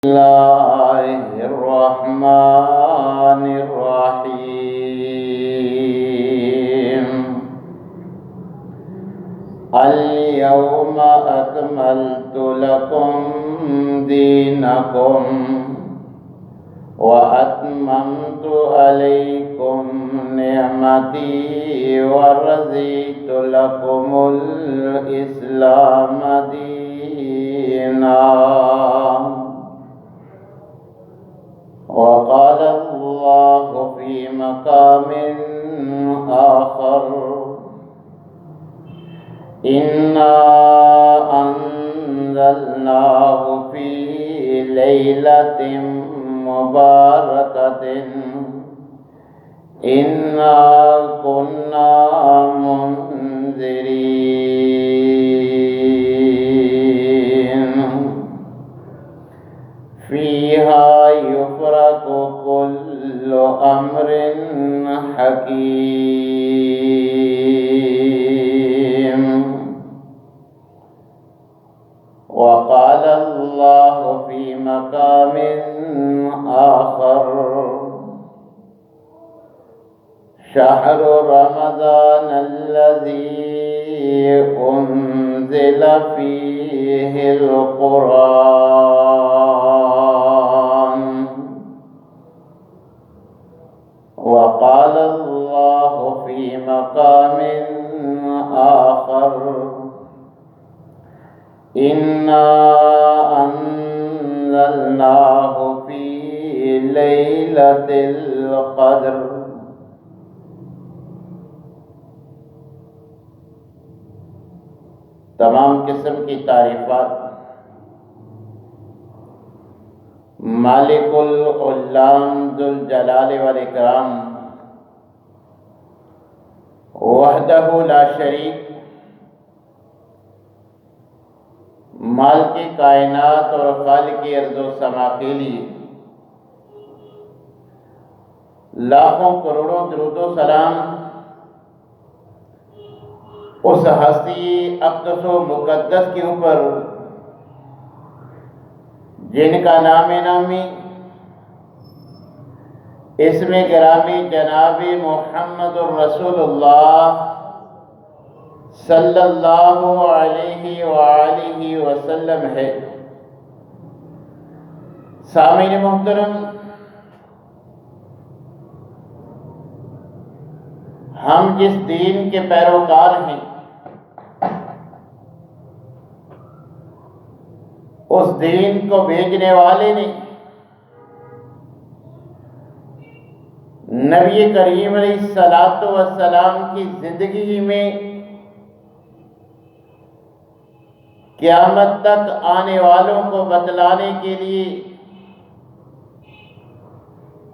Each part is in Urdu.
الله الرحمن الرحيم. اليوم أكملت لكم دينكم وأتممت عليكم نعمتي ورضيت لكم الإسلام دينا. وقال الله في مقام آخر: إنا أنزلناه في ليلة مباركة إنا كنا منذرين فيها يفرق كل أمر حكيم. وقال الله في مقام آخر: شهر رمضان الذي أنزل فيه القرآن. وقال الله في مقام آخر: إنا أنزلناه في ليلة القدر. تمام قسم کی تعریفات مالک العلام ذوالجلال والاکرام وحدہ لا شریک، مالک کائنات اور خالق ارض و سما کے لیے لاکھوں کروڑوں درود و سلام اس ہستی اقدس و مقدس کے اوپر جن کا نام نامی اسم گرامی جناب محمد الرسول اللہ صلی اللہ علیہ وآلہ وسلم ہے۔ سامعین محترم، ہم جس دین کے پیروکار ہیں اس دین کو بھیجنے والے نے نبی کریم علیہ السلام کی زندگی میں قیامت تک آنے والوں کو بتلانے کے لیے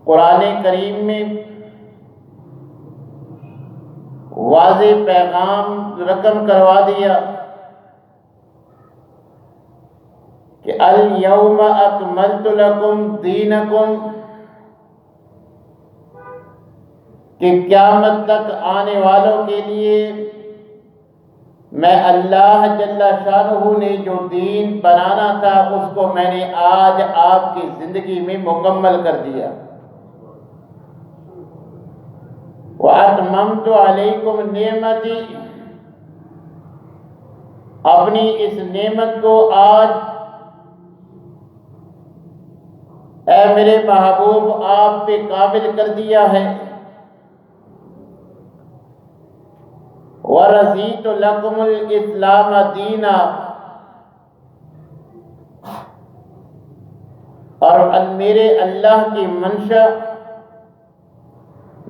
قرآن کریم میں واضح پیغام رقم کروا دیا کہ الیوم اکملت لکم دینکم، کہ قیامت تک آنے والوں کے لیے میں اللہ جل شانہ نے جو دین بنانا تھا اس کو میں نے آج آپ کی زندگی میں مکمل کر دیا۔ وَأَتْمَمْتُ عَلَيْكُمْ نِعْمَتِي، اپنی اس نعمت کو آج اے میرے محبوب آپ پہ کامل کر دیا ہے۔ وَرَضِيتُ لَكُمُ الْإِسْلَامَ دِينًا، اور میرے اللہ کی منشا،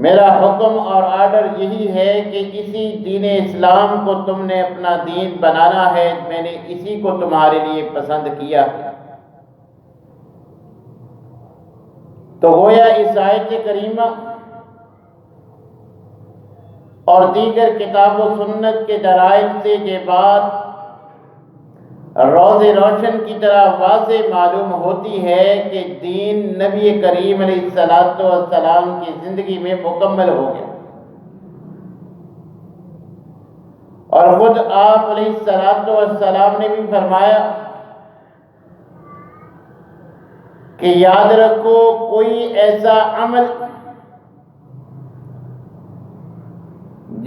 میرا حکم اور آرڈر یہی ہے کہ اسی دین اسلام کو تم نے اپنا دین بنانا ہے، میں نے اسی کو تمہارے لیے پسند کیا۔ تو گویا اس آیت کریمہ اور دیگر کتاب و سنت کے دلائل سے یہ بات روز روشن کی طرح واضح معلوم ہوتی ہے کہ دین نبی کریم علیہ السلام کی زندگی میں مکمل ہو گیا، اور خود آپ علیہ السلام نے بھی فرمایا کہ یاد رکھو کوئی ایسا عمل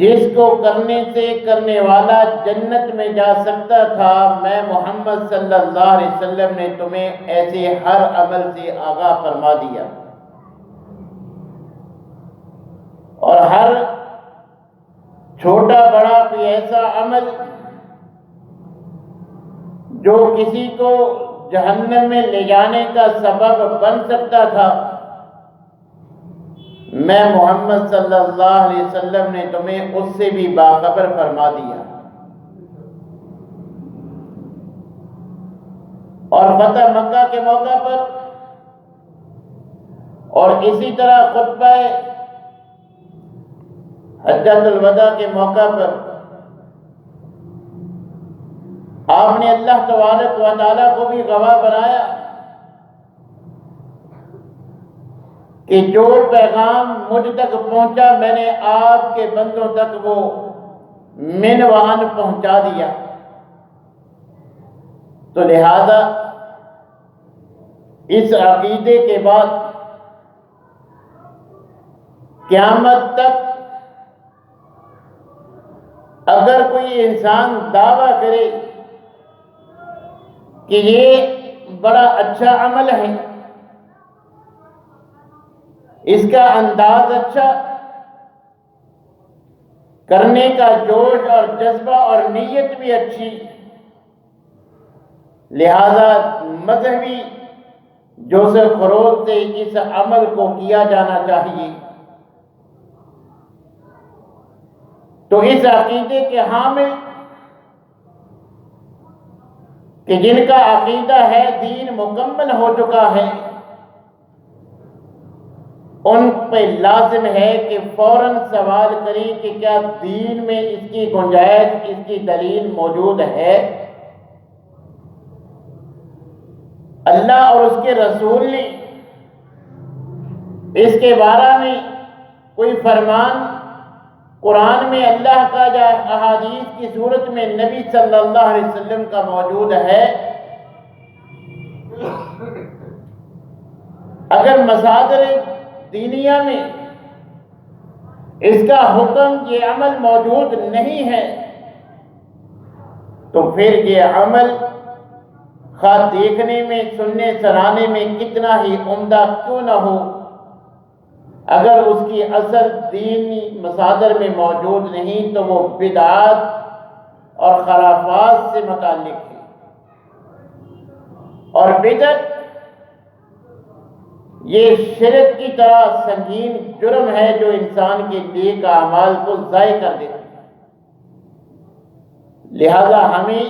جس کو کرنے سے کرنے والا جنت میں جا سکتا تھا، میں محمد صلی اللہ علیہ وسلم نے تمہیں ایسے ہر عمل سے آگاہ فرما دیا، اور ہر چھوٹا بڑا کوئی ایسا عمل جو کسی کو جہنم میں لے جانے کا سبب بن سکتا تھا، میں محمد صلی اللہ علیہ وسلم نے تمہیں اس سے بھی باخبر فرما دیا۔ اور فتح مکہ کے موقع پر اور اسی طرح خطبہ حجۃ الوداع کے موقع پر آپ نے اللہ تبارک و تعالیٰ کو بھی گواہ بنایا کہ جو پیغام مجھ تک پہنچا میں نے آپ کے بندوں تک وہ من وعن پہنچا دیا۔ تو لہذا اس عقیدے کے بعد قیامت تک اگر کوئی انسان دعویٰ کرے کہ یہ بڑا اچھا عمل ہے، اس کا انداز اچھا، کرنے کا جوش اور جذبہ اور نیت بھی اچھی، لہذا مذہبی جوش و خروش سے اس عمل کو کیا جانا چاہیے، تو اس عقیدے کے حامل کہ جن کا عقیدہ ہے دین مکمل ہو چکا ہے، ان پہ لازم ہے کہ فوراً سوال کریں کہ کیا دین میں اس کی گنجائش، اس کی دلیل موجود ہے؟ اللہ اور اس کے رسول نے اس کے بارے میں کوئی فرمان قرآن میں اللہ کا یا احادیث کی صورت میں نبی صلی اللہ علیہ وسلم کا موجود ہے؟ اگر مصادر دینیہ میں اس کا حکم، یہ عمل موجود نہیں ہے، تو پھر یہ عمل خواہ دیکھنے میں، سننے سنانے میں کتنا ہی عمدہ کیوں نہ ہو، اگر اس کی اصل دینی مصادر میں موجود نہیں تو وہ بدعات اور خرافات سے متعلق ہے۔ اور بدعت یہ شرک کی طرح سنگین جرم ہے جو انسان کے نیک اعمال کو ضائع کر دیتا ہے۔ لہذا ہمیں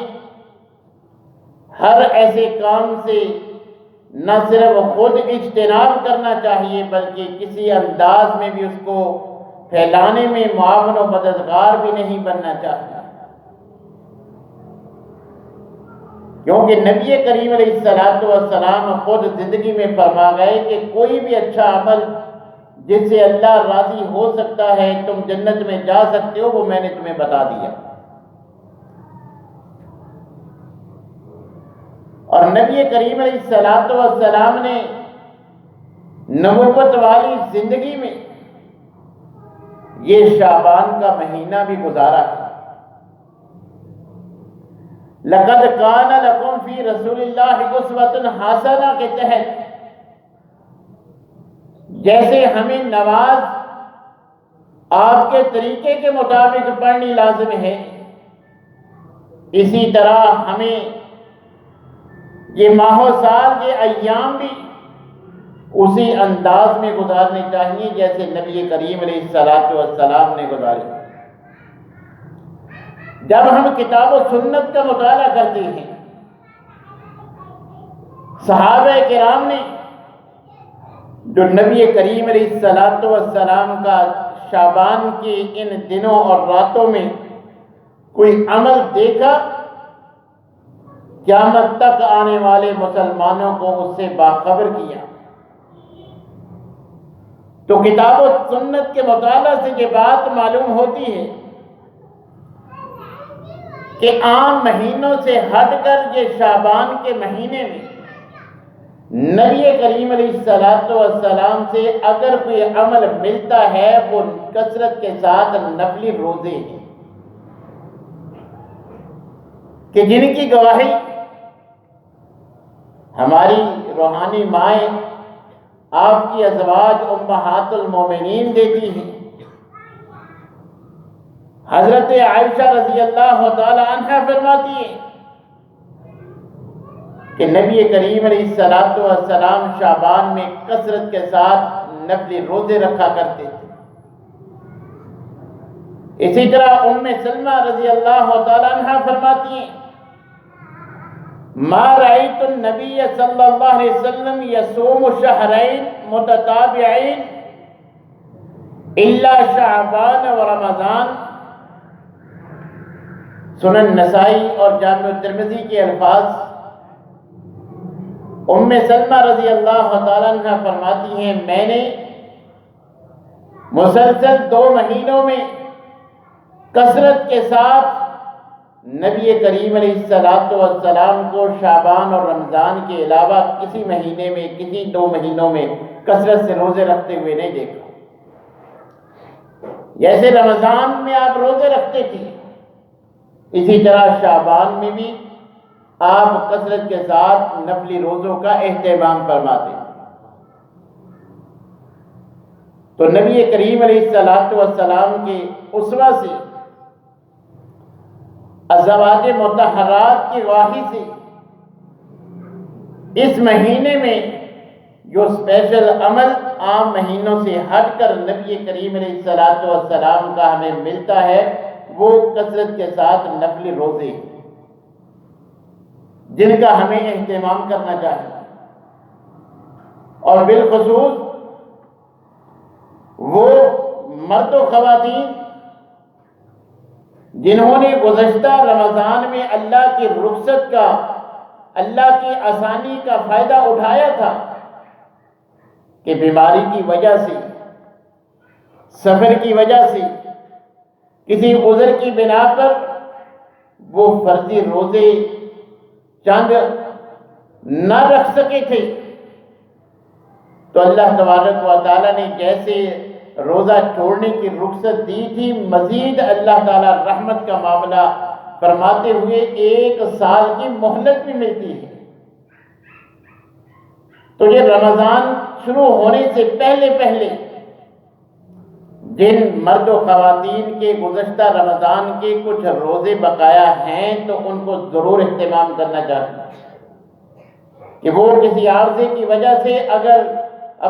ہر ایسے کام سے نہ صرف خود اجتناب کرنا چاہیے بلکہ کسی انداز میں بھی اس کو پھیلانے میں معاون و مددگار بھی نہیں بننا چاہیے، کیونکہ نبی کریم علیہ السلام خود زندگی میں فرما گئے کہ کوئی بھی اچھا عمل جس سے اللہ راضی ہو سکتا ہے، تم جنت میں جا سکتے ہو، وہ میں نے تمہیں بتا دیا۔ اور نبی کریم علیہ السلام نے نبوت والی زندگی میں یہ شعبان کا مہینہ بھی گزارا ہے۔ لَقَدْ كَانَ لَكُمْ فِي رَسُولِ اللَّهِ أُسْوَةٌ حَسَنَةٌ کے تحت جیسے ہمیں نماز آپ کے طریقے کے مطابق پڑھنی لازم ہے، اسی طرح ہمیں یہ ماہ و سال، یہ ایام بھی اسی انداز میں گزارنے چاہیے جیسے نبی کریم علیہ السلام نے گزارے۔ جب ہم کتاب و سنت کا مطالعہ کرتے ہیں، صحابہ کرام نے جو نبی کریم علیہ السلام کا شعبان کے ان دنوں اور راتوں میں کوئی عمل دیکھا، قیامت تک آنے والے مسلمانوں کو اس سے باخبر کیا۔ تو کتاب و سنت کے مطالعہ سے یہ بات معلوم ہوتی ہے کہ عام مہینوں سے ہٹ کر یہ شعبان کے مہینے میں نبی کریم علیہ الصلوۃ والسلام سے اگر کوئی عمل ملتا ہے وہ کثرت کے ساتھ نفلی روزے ہیں کہ جن کی گواہی ہماری روحانی مائیں آپ کی ازواج امہات المومنین دیتی ہیں۔ حضرت عائشہ رضی اللہ تعالی عنہ فرماتی ہیں کہ نبی کریم علیہ الصلوۃ والسلام شعبان میں کثرت کے ساتھ نفلی روزے رکھا کرتے تھے۔ اسی طرح ام سلمہ رضی اللہ تعالی عنہ فرماتی ہیں ما رأيت النبي صلی اللہ علیہ وسلم يصوم شهرين متتابعين الا شعبان ورمضان۔ سنن نسائی اور جامع الترمذی کے الفاظ۔ ام سلمہ رضی اللہ تعالیٰ عنہ فرماتی ہیں میں نے مسلسل 2 مہینوں میں کثرت کے ساتھ نبی کریم علیہ الصلوۃ والسلام کو شعبان اور رمضان کے علاوہ کسی مہینے میں کسی 2 مہینوں میں کثرت سے روزے رکھتے ہوئے نہیں دیکھا۔ جیسے رمضان میں آپ روزے رکھتے تھے اسی طرح شعبان میں بھی آپ کثرت کے ساتھ نفلی روزوں کا اہتمام فرماتے ہیں۔ تو نبی کریم علیہ الصلوۃ والسلام کے اسوہ سے ازواج مطہرات کی گواہی سے اس مہینے میں جو اسپیشل عمل عام مہینوں سے ہٹ کر نبی کریم علیہ الصلوۃ والسلام کا ہمیں ملتا ہے وہ کثرت کے ساتھ نفلی روزے جن کا ہمیں اہتمام کرنا چاہیے، اور بالخصوص وہ مرد و خواتین جنہوں نے گزشتہ رمضان میں اللہ کی رخصت کا، اللہ کی آسانی کا فائدہ اٹھایا تھا کہ بیماری کی وجہ سے، سفر کی وجہ سے، کسی عذر کی بنا پر وہ فرضی روزے چند نہ رکھ سکے تھے، تو اللہ تبارک و تعالیٰ نے جیسے روزہ چھوڑنے کی رخصت دی تھی، مزید اللہ تعالیٰ رحمت کا معاملہ فرماتے ہوئے 1 سال کی مہلت بھی ملتی ہے۔ تو یہ رمضان شروع ہونے سے پہلے جن مرد و خواتین کے گزشتہ رمضان کے کچھ روزے بقایا ہیں تو ان کو ضرور اہتمام کرنا چاہیے کہ وہ کسی عارضے کی وجہ سے اگر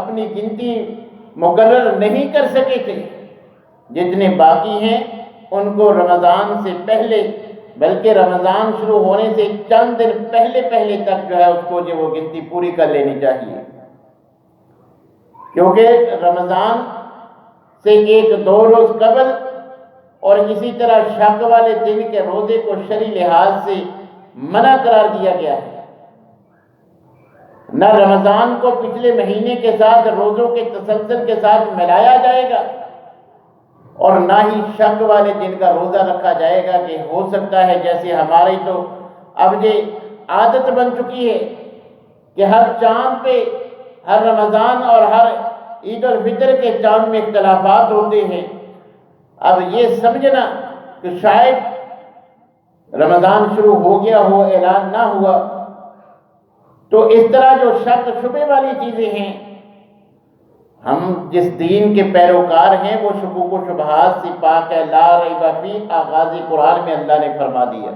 اپنی گنتی مقرر نہیں کر سکے تھے، جتنے باقی ہیں ان کو رمضان سے پہلے، بلکہ رمضان شروع ہونے سے چند دن پہلے تک جو ہے اس کو جو وہ گنتی پوری کر لینی چاہیے، کیونکہ رمضان سے 1-2 روز قبل اور اسی طرح شک والے دن کے روزے کو شرعی لحاظ سے منع قرار دیا گیا ہے۔ نہ رمضان کو پچھلے مہینے کے ساتھ روزوں کے تسلسل کے ساتھ ملایا جائے گا اور نہ ہی شک والے دن کا روزہ رکھا جائے گا کہ ہو سکتا ہے جیسے ہماری تو اب یہ عادت بن چکی ہے کہ ہر چاند پہ ہر رمضان اور ہر عید الفطر کے چاند میں اختلافات ہوتے ہیں، اب یہ سمجھنا کہ شاید رمضان شروع ہو گیا ہو، اعلان نہ ہوا، تو اس طرح جو شک شبے والی چیزیں ہیں، ہم جس دین کے پیروکار ہیں وہ شکوک و شبہات سے پاک ہے۔ لا ریب فی آغاز قرآن میں اللہ نے فرما دیا،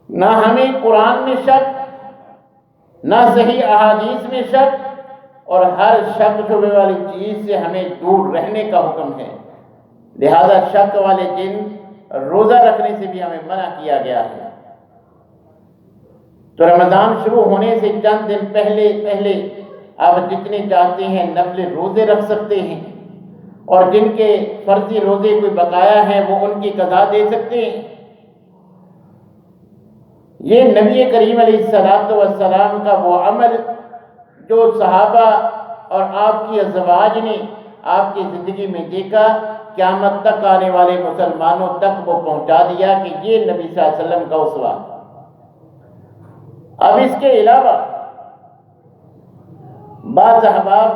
نہ ہمیں قرآن میں شک، نہ صحیح احادیث میں شک، اور ہر شک شبے والی چیز سے ہمیں دور رہنے کا حکم ہے۔ لہذا شک والے دن روزہ رکھنے سے بھی ہمیں منع کیا گیا ہے۔ تو رمضان شروع ہونے سے چند دن پہلے آپ جتنے چاہتے ہیں نفل روزے رکھ سکتے ہیں، اور جن کے فرضی روزے کوئی بقایا ہیں وہ ان کی قضا دے سکتے ہیں۔ یہ نبی کریم علیہ الصلوۃ والسلام کا وہ عمل جو صحابہ اور آپ کی ازواج نے آپ کی زندگی میں دیکھا، قیامت تک آنے والے مسلمانوں تک وہ پہنچا دیا کہ یہ نبی صلی اللہ علیہ وسلم کا اسوہ۔ اب اس کے علاوہ بعض احباب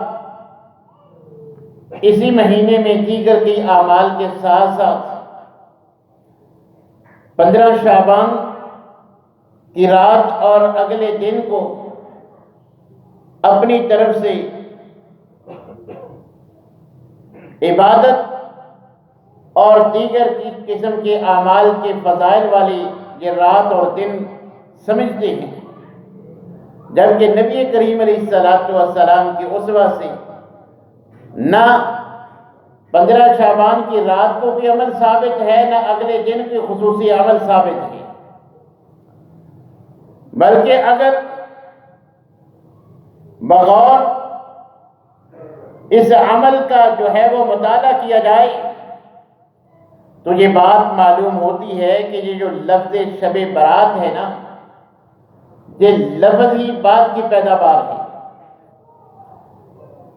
اسی مہینے میں دیگر کی اعمال کے ساتھ ساتھ 15 شعبان کی رات اور اگلے دن کو اپنی طرف سے عبادت اور دیگر قسم کے اعمال کے فضائل والی یہ رات اور دن سمجھتے ہیں، جبکہ نبی کریم علیہ السلام کی اسوہ سے نہ 15 شعبان کی رات کو بھی عمل ثابت ہے، نہ اگلے دن کے خصوصی عمل ثابت ہے، بلکہ اگر بغور اس عمل کا جو ہے وہ مطالعہ کیا جائے تو یہ بات معلوم ہوتی ہے کہ یہ جو لفظ شب برات ہے نا، یہ لفظ ہی بات کی پیداوار ہے۔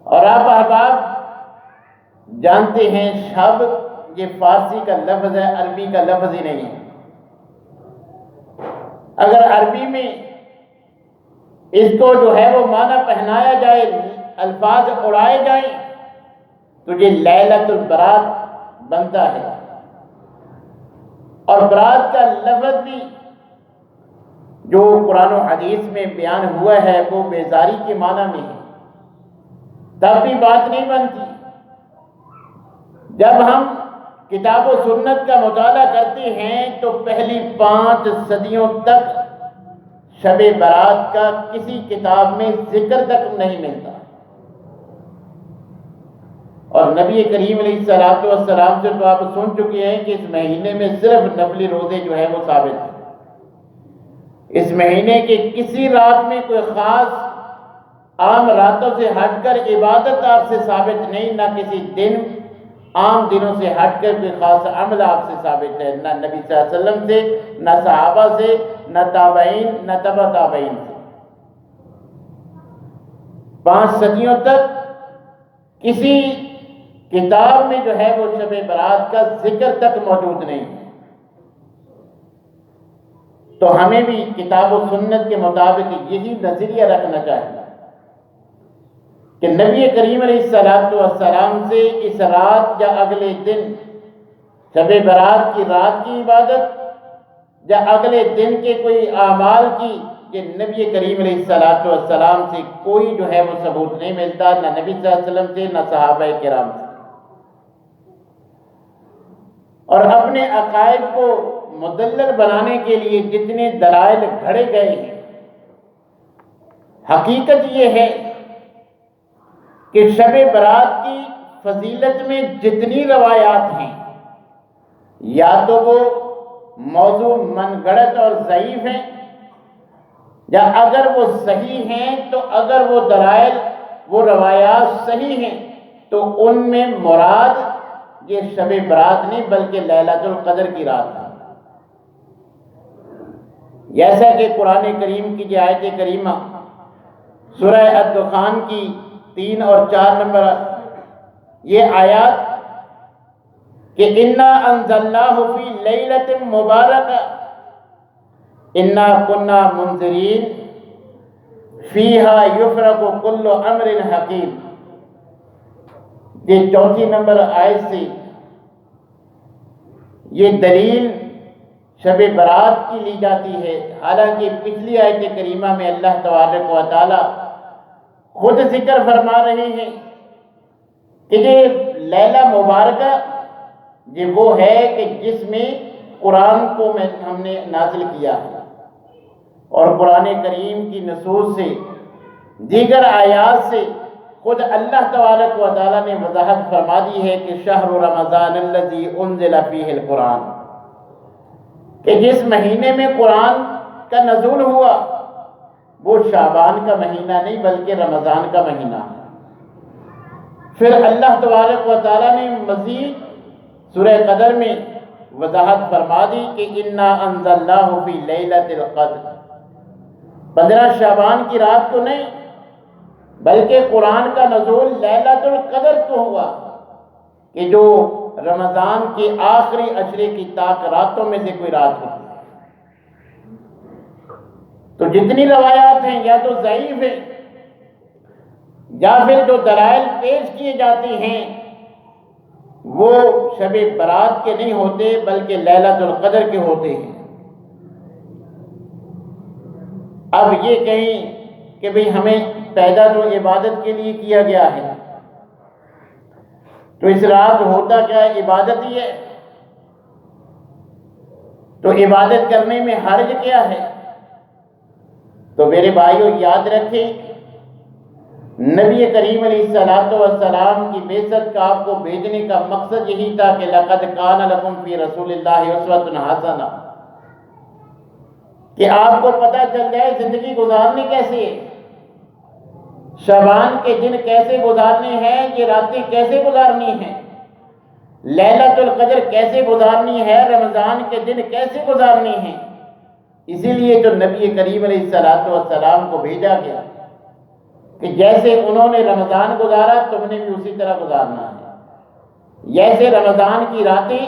اور آپ احباب جانتے ہیں شب یہ فارسی کا لفظ ہے، عربی کا لفظ ہی نہیں ہے۔ اگر عربی میں اس کو جو ہے وہ معنی پہنایا جائے، الفاظ اڑائے جائیں تو یہ لیلۃ البرات بنتا ہے، اور برات کا لفظ بھی جو قرآن و حدیث میں بیان ہوا ہے وہ بیزاری کے معنی میں ہے، تب بھی بات نہیں بنتی۔ جب ہم کتاب و سنت کا مطالعہ کرتے ہیں تو پہلی 5 صدیوں تک شب برات کا کسی کتاب میں ذکر تک نہیں ملتا، اور نبی کریم علیہ السلام سے تو آپ سن چکے ہیں کہ اس مہینے میں صرف نفلی روزے جو ہیں وہ ثابت ہیں۔ اس مہینے کے کسی رات میں کوئی خاص عام راتوں سے ہٹ کر عبادت آپ سے ثابت نہیں، نہ کسی دن عام دنوں سے ہٹ کر کوئی خاص عمل آپ سے ثابت ہے، نہ نبی صلی اللہ علیہ وسلم سے، نہ صحابہ سے، نہ تابعین، نہ تبع تابعین سے۔ 5 صدیوں تک کسی کتاب میں جو ہے وہ شب برات کا ذکر تک موجود نہیں ہے۔ تو ہمیں بھی کتاب و سنت کے مطابق یہی نظریہ رکھنا چاہیے کہ نبی کریم علیہ السلام سے اس رات یا اگلے دن شب برات کی رات کی عبادت یا اگلے دن کے کوئی اعمال کی، یہ نبی کریم علیہ السلام سے کوئی جو ہے وہ ثبوت نہیں ملتا، نہ نبی صلی اللہ علیہ وسلم سے، نہ صحابہ کرام سے۔ اور اپنے عقائد کو مدلل بنانے کے لیے جتنے دلائل گھڑے گئے ہیں، حقیقت یہ ہے کہ شب برات کی فضیلت میں جتنی روایات ہیں یا تو وہ موضوع من گڑت اور ضعیف ہیں، یا اگر وہ صحیح ہیں تو اگر وہ دلائل وہ روایات صحیح ہیں تو ان میں مراد یہ شب برات نہیں بلکہ لیلۃ القدر کی رات ہے۔ جیسا کہ قرآن کریم کی جو آیت کریمہ سورہ الدخان کی 3 اور 4 نمبر یہ آیات کہ انا انزلناہ فی لیلۃ مبارکہ انا کنا منذرین فیہا یفرق کل امر حکیم، یہ 4 نمبر آیت سے یہ دلیل شب برات کی لی جاتی ہے، حالانکہ پچھلی آیت کریمہ میں اللہ تبارک و تعالی خود ذکر فرما رہے ہیں کہ یہ لیلہ مبارکہ یہ وہ ہے کہ جس میں قرآن کو ہم نے نازل کیا ہے، اور قرآن کریم کی نصوص سے دیگر آیات سے خود اللہ تبارک و تعالیٰ نے وضاحت فرما دی ہے کہ شہر رمضان الذی انزل فیہ القرآن، کہ جس مہینے میں قرآن کا نزول ہوا وہ شعبان کا مہینہ نہیں بلکہ رمضان کا مہینہ ہے۔ پھر اللہ تبارک و تعالیٰ نے مزید سورہ قدر میں وضاحت فرما دی کہ انا انزلناہ فی لیلۃ القدر، 15 شعبان کی رات کو نہیں بلکہ قرآن کا نزول لیلۃ القدر کو ہوا، کہ جو رمضان کے آخری عشرے کی طاق راتوں میں سے کوئی رات ہوتی ہے۔ تو جتنی روایات ہیں یا تو ضعیف ہیں یا پھر جو دلائل پیش کیے جاتے ہیں وہ شب برات کے نہیں ہوتے بلکہ لیلۃ القدر کے ہوتے ہیں۔ اب یہ کہیں کہ بھئی ہمیں پیدا تو عبادت کے لیے کیا گیا ہے، تو اس رات ہوتا کیا ہے؟ عبادت ہی ہے، تو عبادت کرنے میں حرج کیا ہے؟ تو میرے بھائیوں یاد رکھیں، نبی کریم علیہ السلام کی بعثت کا آپ کو بھیجنے کا مقصد یہی تھا کہ لَقَدْ كَانَ لَكُمْ فِي رَسُولِ اللَّهِ أُسْوَةٌ حَسَنَةٌ، کہ آپ کو پتہ چل جائے زندگی گزارنی کیسے ہے، شعبان کے دن کیسے گزارنے ہیں، یہ راتیں کیسے گزارنی ہیں، لیلۃ القدر کیسے گزارنی ہے، رمضان کے دن کیسے گزارنی ہیں۔ اسی لیے تو نبی کریم علیہ السلام کو بھیجا گیا کہ جیسے انہوں نے رمضان گزارا تم نے بھی اسی طرح گزارنا ہے۔ جیسے رمضان کی راتیں،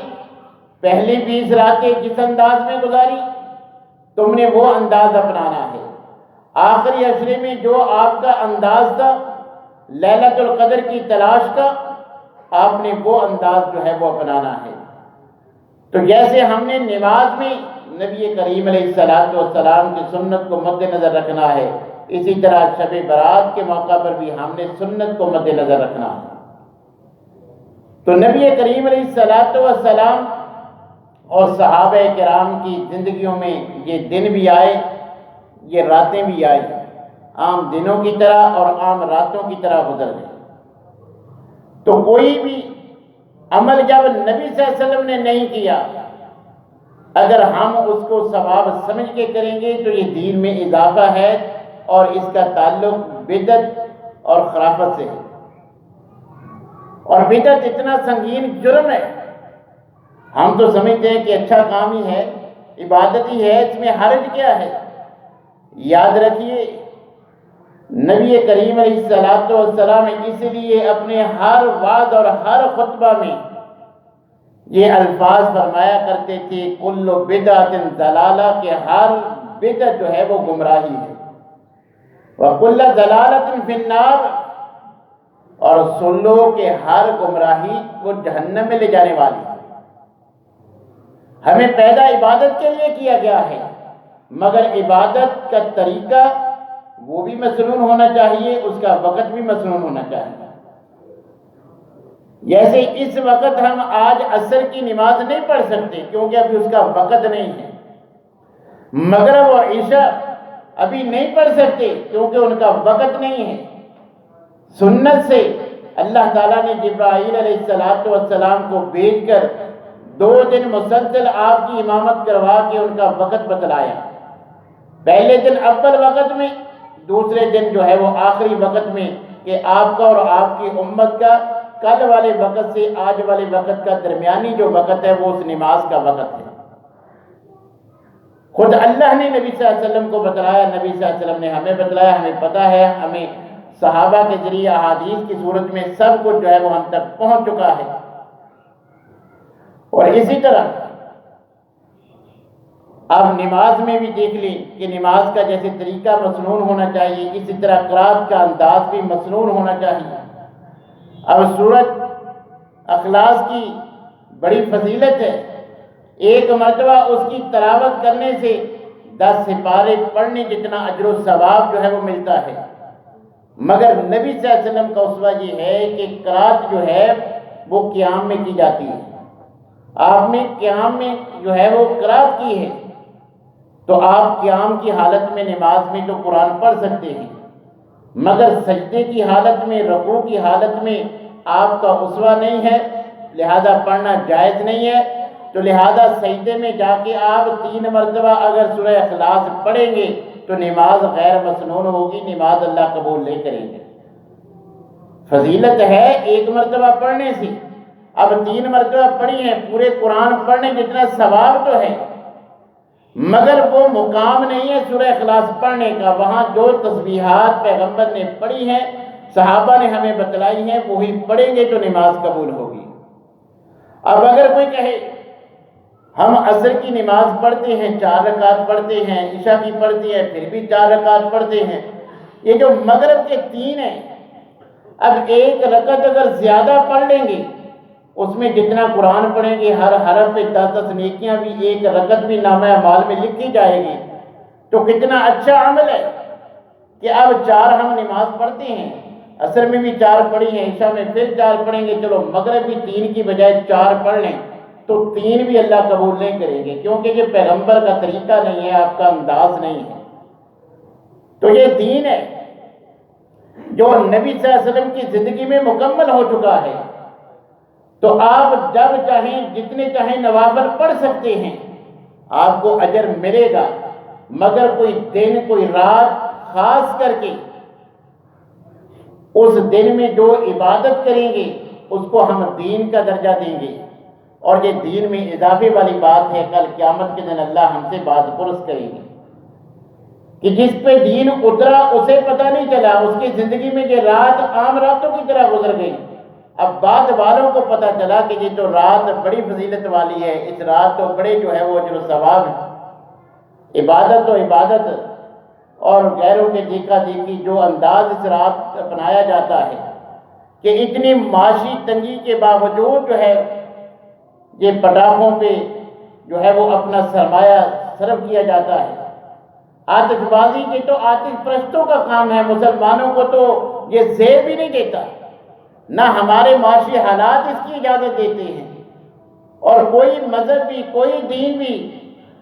پہلی 20 راتیں جس انداز میں گزاری تم نے وہ انداز اپنانا ہے، آخری عشرے میں جو آپ کا انداز تھا لیلۃ القدر کی تلاش کا، آپ نے وہ انداز جو ہے وہ اپنانا ہے۔ تو جیسے ہم نے نماز میں نبی کریم علیہ السلام کی سنت کو مد نظر رکھنا ہے، اسی طرح شب برات کے موقع پر بھی ہم نے سنت کو مد نظر رکھنا ہے۔ تو نبی کریم علیہ السلام اور صحابہ کرام کی زندگیوں میں یہ دن بھی آئے، یہ راتیں بھی آئی، عام دنوں کی طرح اور عام راتوں کی طرح گزر گئے۔ تو کوئی بھی عمل جب نبی صلی اللہ علیہ وسلم نے نہیں کیا، اگر ہم اس کو ثواب سمجھ کے کریں گے تو یہ دین میں اضافہ ہے اور اس کا تعلق بدعت اور خرافت سے ہے، اور بدعت اتنا سنگین جرم ہے، ہم تو سمجھتے ہیں کہ اچھا کام ہی ہے، عبادت ہی ہے، اس میں حرج کیا ہے۔ یاد رکھیے نبی کریم علیہ السلام اس لیے اپنے ہر وعظ اور ہر خطبہ میں یہ الفاظ فرمایا کرتے تھے کل بدعت ضلالہ، کہ ہر بدعت جو ہے وہ گمراہی ہے، وکل ضلالۃ فی النار، اور سن لو کہ ہر گمراہی کو جہنم میں لے جانے والی ہے۔ ہمیں پیدا عبادت کے لیے کیا گیا ہے، مگر عبادت کا طریقہ وہ بھی مسنون ہونا چاہیے، اس کا وقت بھی مسنون ہونا چاہیے۔ جیسے اس وقت ہم آج عصر کی نماز نہیں پڑھ سکتے کیونکہ ابھی اس کا وقت نہیں ہے، مغرب اور عشاء ابھی نہیں پڑھ سکتے کیونکہ ان کا وقت نہیں ہے۔ سنت سے اللہ تعالیٰ نے جبرائیل علیہ السلام کو بھیج کر 2 دن مسلسل آپ کی امامت کروا کے ان کا وقت بتلایا، پہلے دن اول وقت میں، دوسرے دن جو ہے وہ آخری وقت میں، کہ آپ کا اور آپ کی امت کا کل والے وقت سے آج والے وقت کا درمیانی جو وقت ہے وہ اس نماز کا وقت ہے۔ خود اللہ نے نبی صلی اللہ علیہ وسلم کو بتلایا، نبی صلی اللہ علیہ وسلم نے ہمیں بتلایا، ہمیں پتہ ہے، ہمیں صحابہ کے ذریعے احادیث کی صورت میں سب کچھ جو ہے وہ ہم تک پہنچ چکا ہے۔ اور اسی طرح اب نماز میں بھی دیکھ لیں کہ نماز کا جیسے طریقہ مسنون ہونا چاہیے، اسی طرح قرات کا انداز بھی مسنون ہونا چاہیے۔ اب سورۃ اخلاص کی بڑی فضیلت ہے، ایک مرتبہ اس کی تلاوت کرنے سے 10 سپارے پڑھنے جتنا اجر و ثواب جو ہے وہ ملتا ہے، مگر نبی صلی اللہ علیہ وسلم کا اسوہ یہ ہے کہ قرات جو ہے وہ قیام میں کی جاتی ہے، آپ نے قیام میں جو ہے وہ قرات کی ہے، تو آپ قیام کی حالت میں نماز میں تو قرآن پڑھ سکتے ہیں، مگر سجدے کی حالت میں، رکوع کی حالت میں آپ کا اسوہ نہیں ہے، لہذا پڑھنا جائز نہیں ہے۔ تو لہذا سجدے میں جا کے آپ 3 مرتبہ اگر سورہ اخلاص پڑھیں گے تو نماز غیر مسنون ہوگی، نماز اللہ قبول نہیں کریں گے۔ فضیلت ہے 1 مرتبہ پڑھنے سے، اب 3 مرتبہ پڑھی ہیں، پورے قرآن پڑھنے جتنا ثواب تو ہے، مگر وہ مقام نہیں ہے سورہ اخلاص پڑھنے کا، وہاں جو تسبیحات پیغمبر نے پڑھی ہیں، صحابہ نے ہمیں بتلائی ہیں، وہی پڑھیں گے تو نماز قبول ہوگی۔ اب اگر کوئی کہے ہم عصر کی نماز پڑھتے ہیں 4 رکعت پڑھتے ہیں، عشاء کی پڑھتے ہیں پھر بھی 4 رکعت پڑھتے ہیں۔ یہ جو مغرب کے 3 ہیں، اب 1 رکعت اگر زیادہ پڑھ لیں گے، اس میں جتنا قرآن پڑھیں گے ہر حرف پہ 10 نیکیاں بھی 1 رکعت بھی نامہ اعمال میں لکھی جائے گی، تو کتنا اچھا عمل ہے کہ اب 4 ہم نماز پڑھتے ہیں، عصر میں بھی 4 پڑھی ہیں، عشاء میں پھر 4 پڑھیں گے، چلو مغرب بھی 3 کی بجائے 4 پڑھ لیں تو 3 بھی اللہ قبول نہیں کریں گے، کیونکہ یہ پیغمبر کا طریقہ نہیں ہے، آپ کا انداز نہیں ہے۔ تو یہ دین ہے جو نبی صلی اللہ علیہ وسلم کی زندگی میں مکمل ہو چکا ہے۔ تو آپ جب چاہیں جتنے چاہیں نوافل پڑھ سکتے ہیں، آپ کو اجر ملے گا، مگر کوئی دن کوئی رات خاص کر کے اس دن میں جو عبادت کریں گے اس کو ہم دین کا درجہ دیں گے، اور یہ دین میں اضافے والی بات ہے، کل قیامت کے دن اللہ ہم سے باز پرس کریں گے کہ جس پہ دین اترا اسے پتہ نہیں چلا، اس کی زندگی میں یہ رات عام راتوں کی طرح گزر گئی، اب بعد والوں کو پتہ چلا کہ یہ تو رات بڑی فضیلت والی ہے، اس رات تو بڑے جو ہے وہ اجر و ثواب ہے۔ عبادت تو عبادت اور غیروں کے دیکھا دیکھی جو انداز اس رات اپنایا جاتا ہے کہ اتنی معاشی تنگی کے باوجود جو ہے یہ پٹاخوں پہ جو ہے وہ اپنا سرمایہ صرف کیا جاتا ہے۔ آتش بازی کے تو آتش پرستوں کا کام ہے، مسلمانوں کو تو یہ زیب بھی نہیں دیتا، نہ ہمارے معاشی حالات اس کی اجازت دیتے ہیں، اور کوئی مذہب بھی کوئی دین بھی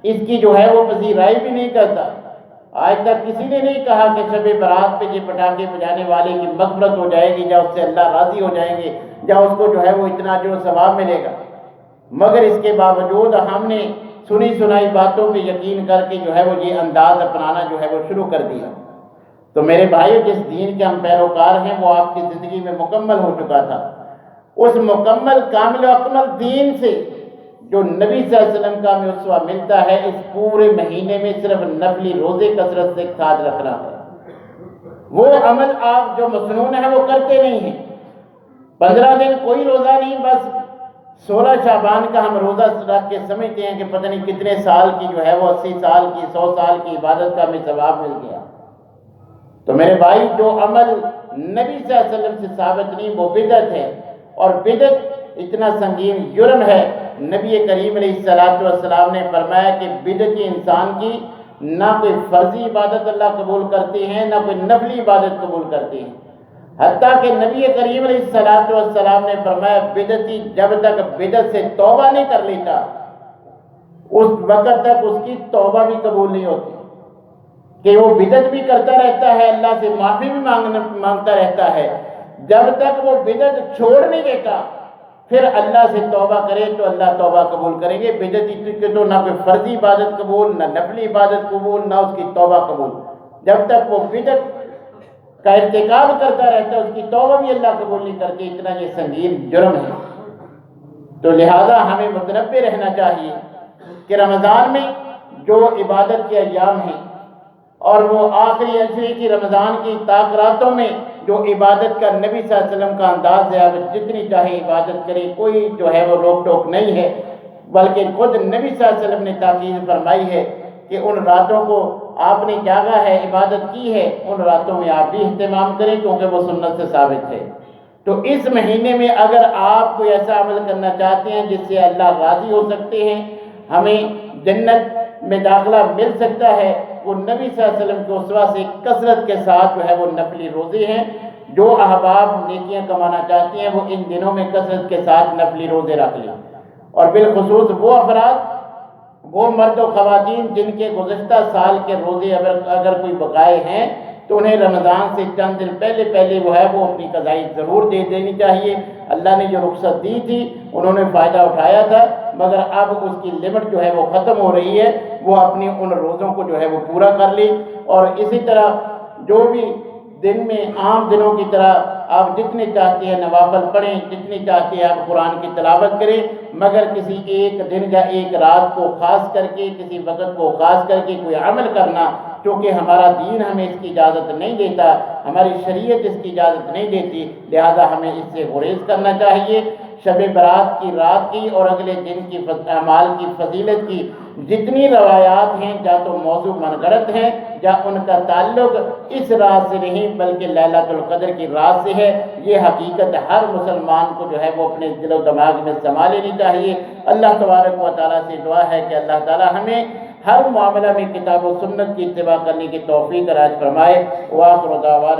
اس کی جو ہے وہ پذیرائی بھی نہیں کرتا۔ آج تک کسی نے نہیں کہا کہ شب برات پہ یہ پٹاخے بجانے والے کی مغفرت ہو جائے گی، یا اس سے اللہ راضی ہو جائیں گے، یا اس کو جو ہے وہ اتنا جو ثواب ملے گا، مگر اس کے باوجود ہم نے سنی سنائی باتوں پہ یقین کر کے جو ہے وہ یہ انداز اپنانا جو ہے وہ شروع کر دیا۔ تو میرے بھائیو، جس دین کے ہم پیروکار ہیں وہ آپ کی زندگی میں مکمل ہو چکا تھا، اس مکمل کامل و اکمل دین سے جو نبی صلی اللہ علیہ وسلم کا ہمیں اسوہ ملتا ہے، اس پورے مہینے میں صرف نفلی روزے کثرت سے ساتھ رکھنا ہے۔ وہ عمل آپ جو مسنون ہے وہ کرتے نہیں ہیں، 15 دن کوئی روزہ نہیں، بس 16 شعبان کا ہم روزہ رکھ کے سمجھتے ہیں کہ پتہ نہیں کتنے سال کی جو ہے وہ 80 سال کی 100 سال کی عبادت کا ہمیں ثواب مل گیا۔ تو میرے بھائی، جو عمل نبی صلی اللہ علیہ وسلم سے ثابت نہیں وہ بدعت ہے، اور بدعت اتنا سنگین جرم ہے، نبی کریم علیہ السلام نے فرمایا کہ بدعتی انسان کی نہ کوئی فرضی عبادت اللہ قبول کرتے ہیں، نہ کوئی نفلی عبادت قبول کرتے ہیں، حتیٰ کہ نبی کریم علیہ السلام نے فرمایا بدعتی جب تک بدعت سے توبہ نہیں کر لیتا اس وقت تک اس کی توبہ بھی قبول نہیں ہوتی، کہ وہ بدعت بھی کرتا رہتا ہے، اللہ سے معافی بھی مانگتا رہتا ہے، جب تک وہ بدعت چھوڑ نہیں دیتا پھر اللہ سے توبہ کرے تو اللہ توبہ قبول کریں گے۔ بدعتی کے تو نہ کوئی فرضی عبادت قبول، نہ نفلی عبادت قبول، نہ اس کی توبہ قبول، جب تک وہ بدعت کا ارتکاب کرتا رہتا ہے اس کی توبہ بھی اللہ قبول نہیں کرتے، اتنا یہ سنگین جرم ہے۔ تو لہذا ہمیں متنبہ رہنا چاہیے کہ رمضان میں جو عبادت کے ایام ہیں اور وہ آخری عشرے کی رمضان کی راتوں میں جو عبادت کا نبی صلی اللہ علیہ وسلم کا انداز ہے، اب جتنی چاہے عبادت کرے، کوئی جو ہے وہ روک ٹوک نہیں ہے، بلکہ خود نبی صلی اللہ علیہ وسلم نے تاکید فرمائی ہے کہ ان راتوں کو آپ نے جاگا ہے، عبادت کی ہے، ان راتوں میں آپ بھی اہتمام کریں کیونکہ وہ سنت سے ثابت ہے۔ تو اس مہینے میں اگر آپ کوئی ایسا عمل کرنا چاہتے ہیں جس سے اللہ راضی ہو سکتے ہیں، ہمیں جنت میں داخلہ مل سکتا ہے، وہ نبی صلی اللہ علیہ وسلم کے اسوہ سے کثرت کے ساتھ جو ہے وہ نفلی روزے ہیں۔ جو احباب نیکیاں کمانا چاہتے ہیں وہ ان دنوں میں کثرت کے ساتھ نفلی روزے رکھ لیں، اور بالخصوص وہ افراد، وہ مرد و خواتین جن کے گزشتہ سال کے روزے اگر کوئی بقائے ہیں تو انہیں رمضان سے چند دن پہلے وہ ہے وہ اپنی قضائی ضرور دے دینی چاہیے۔ اللہ نے جو رخصت دی تھی انہوں نے فائدہ اٹھایا تھا، مگر اب اس کی لمٹ جو ہے وہ ختم ہو رہی ہے، وہ اپنی ان روزوں کو جو ہے وہ پورا کر لیں۔ اور اسی طرح جو بھی دن میں عام دنوں کی طرح آپ جتنے چاہتے ہیں نوافل پڑھیں، جتنی چاہتے ہیں آپ قرآن کی تلاوت کریں، مگر کسی ایک دن یا ایک رات کو خاص کر کے، کسی وقت کو خاص کر کے کوئی عمل کرنا، کیونکہ ہمارا دین ہمیں اس کی اجازت نہیں دیتا، ہماری شریعت اس کی اجازت نہیں دیتی، لہذا ہمیں اس سے گریز کرنا چاہیے۔ شب برات کی رات کی اور اگلے دن کی اعمال کی فضیلت کی جتنی روایات ہیں یا تو موضوع منگڑت ہیں یا ان کا تعلق اس رات سے نہیں بلکہ لیلۃ القدر کی رات سے ہے۔ یہ حقیقت ہر مسلمان کو جو ہے وہ اپنے دل و دماغ میں سما لینی چاہیے۔ اللہ تبارک و تعالیٰ سے دعا ہے کہ اللہ تعالیٰ ہمیں ہر معاملہ میں کتاب و سنت کی اتباع کرنے کی توفیق عنایت فرمائے۔ وآخر دعوانا